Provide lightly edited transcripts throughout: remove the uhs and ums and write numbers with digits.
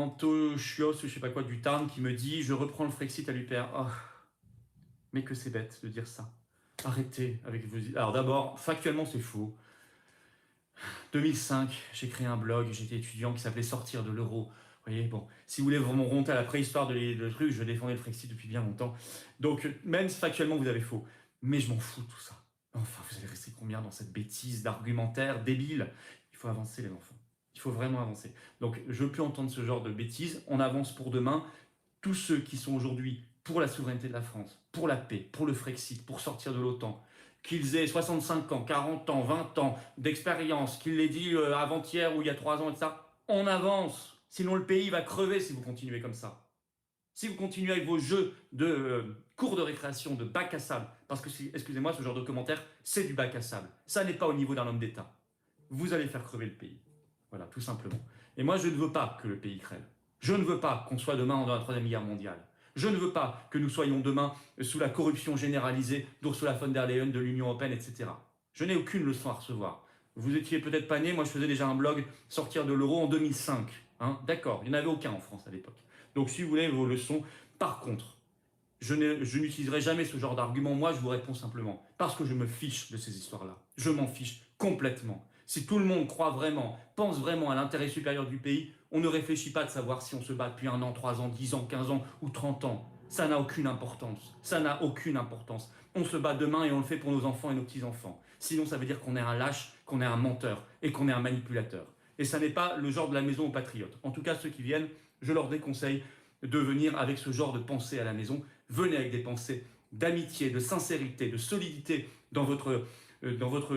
Antochios, je sais pas quoi, du Tarn, qui me dit « Je reprends le Frexit à l'UPR ». Oh, mais que c'est bête de dire ça. Arrêtez avec vos... Alors d'abord, factuellement, c'est faux. 2005, j'ai créé un blog, j'étais étudiant qui s'appelait Sortir de l'euro. Vous voyez, bon, si vous voulez vraiment remonter à la préhistoire de trucs, je défendais le Frexit depuis bien longtemps. Donc, même si factuellement vous avez faux, mais je m'en fous de tout ça. Enfin, vous allez rester combien dans cette bêtise d'argumentaire débile? Il faut avancer, les enfants. Il faut vraiment avancer. Donc, je veux plus entendre ce genre de bêtises. On avance pour demain. Tous ceux qui sont aujourd'hui pour la souveraineté de la France, pour la paix, pour le Frexit, pour sortir de l'OTAN, qu'ils aient 65 ans, 40 ans, 20 ans d'expérience, qu'ils l'aient dit avant-hier ou il y a 3 ans et ça, on avance. Sinon le pays va crever si vous continuez comme ça. Si vous continuez avec vos jeux de cours de récréation, de bac à sable, parce que, excusez-moi, ce genre de commentaire, c'est du bac à sable. Ça n'est pas au niveau d'un homme d'État. Vous allez faire crever le pays. Voilà, tout simplement. Et moi, je ne veux pas que le pays crève. Je ne veux pas qu'on soit demain dans la troisième guerre mondiale. Je ne veux pas que nous soyons demain sous la corruption généralisée d'Ursula von der Leyen, de l'Union européenne, etc. Je n'ai aucune leçon à recevoir. Vous étiez peut-être pas né, moi je faisais déjà un blog Sortir de l'euro en 2005. Hein, d'accord, il n'y en avait aucun en France à l'époque. Donc si vous voulez vos leçons, par contre, je n'utiliserai jamais ce genre d'argument. Moi, je vous réponds simplement parce que je me fiche de ces histoires-là. Je m'en fiche complètement. Si tout le monde croit vraiment, pense vraiment à l'intérêt supérieur du pays, on ne réfléchit pas de savoir si on se bat depuis 1 an, 3 ans, 10 ans, 15 ans ou 30 ans. Ça n'a aucune importance. Ça n'a aucune importance. On se bat demain et on le fait pour nos enfants et nos petits-enfants. Sinon, ça veut dire qu'on est un lâche, qu'on est un menteur et qu'on est un manipulateur. Et ça n'est pas le genre de la maison aux patriotes. En tout cas, ceux qui viennent, je leur déconseille de venir avec ce genre de pensée à la maison. Venez avec des pensées d'amitié, de sincérité, de solidité dans votre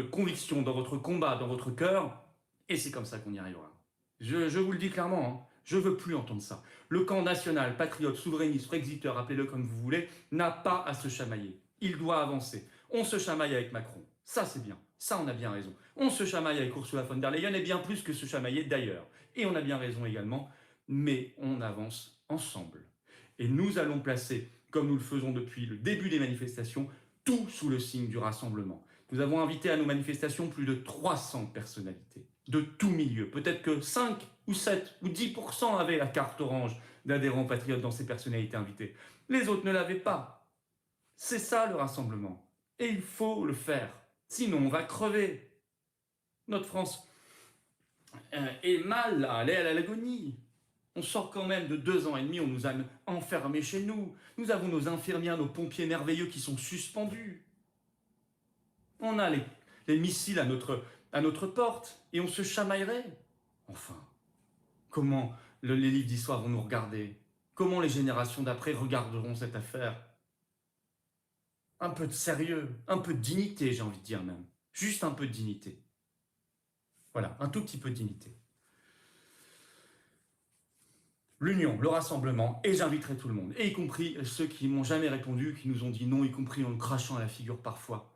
conviction, dans votre combat, dans votre cœur. Et c'est comme ça qu'on y arrivera. Je vous le dis clairement, hein, je veux plus entendre ça. Le camp national, patriote, souverainiste, frexiteur, appelez-le comme vous voulez, n'a pas à se chamailler. Il doit avancer. On se chamaille avec Macron. Ça, c'est bien. Ça, on a bien raison. On se chamaille avec Ursula von der Leyen et bien plus que se chamailler d'ailleurs. Et on a bien raison également. Mais on avance ensemble. Et nous allons placer, comme nous le faisons depuis le début des manifestations, tout sous le signe du rassemblement. Nous avons invité à nos manifestations plus de 300 personnalités, de tout milieu. Peut-être que 5 ou 7 ou 10% avaient la carte orange d'adhérents patriotes dans ces personnalités invitées. Les autres ne l'avaient pas. C'est ça le rassemblement. Et il faut le faire. Sinon, on va crever. Notre France est mal, là, elle est à l'agonie. On sort quand même de 2 ans et demi, on nous a enfermés chez nous. Nous avons nos infirmières, nos pompiers merveilleux qui sont suspendus. On a les missiles à notre porte et on se chamaillerait. Enfin, comment les livres d'histoire vont nous regarder? Comment les générations d'après regarderont cette affaire? Un peu de sérieux, un peu de dignité, j'ai envie de dire même. Juste un peu de dignité. Voilà, un tout petit peu de dignité. L'union, le rassemblement, et j'inviterai tout le monde, et y compris ceux qui m'ont jamais répondu, qui nous ont dit non, y compris en nous crachant à la figure parfois.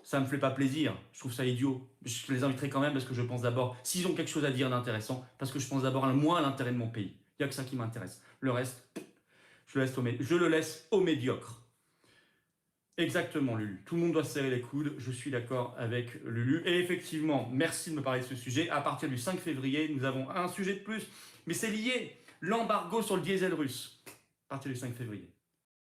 Ça me fait pas plaisir, je trouve ça idiot. Je les inviterai quand même parce que je pense d'abord, s'ils ont quelque chose à dire d'intéressant, parce que je pense d'abord moi à l'intérêt de mon pays. Il y a que ça qui m'intéresse. Le reste, je le laisse au médiocre. Exactement, Lulu. Tout le monde doit se serrer les coudes. Je suis d'accord avec Lulu. Et effectivement, merci de me parler de ce sujet. À partir du 5 février, nous avons un sujet de plus, mais c'est lié. L'embargo sur le diesel russe. À partir du 5 février.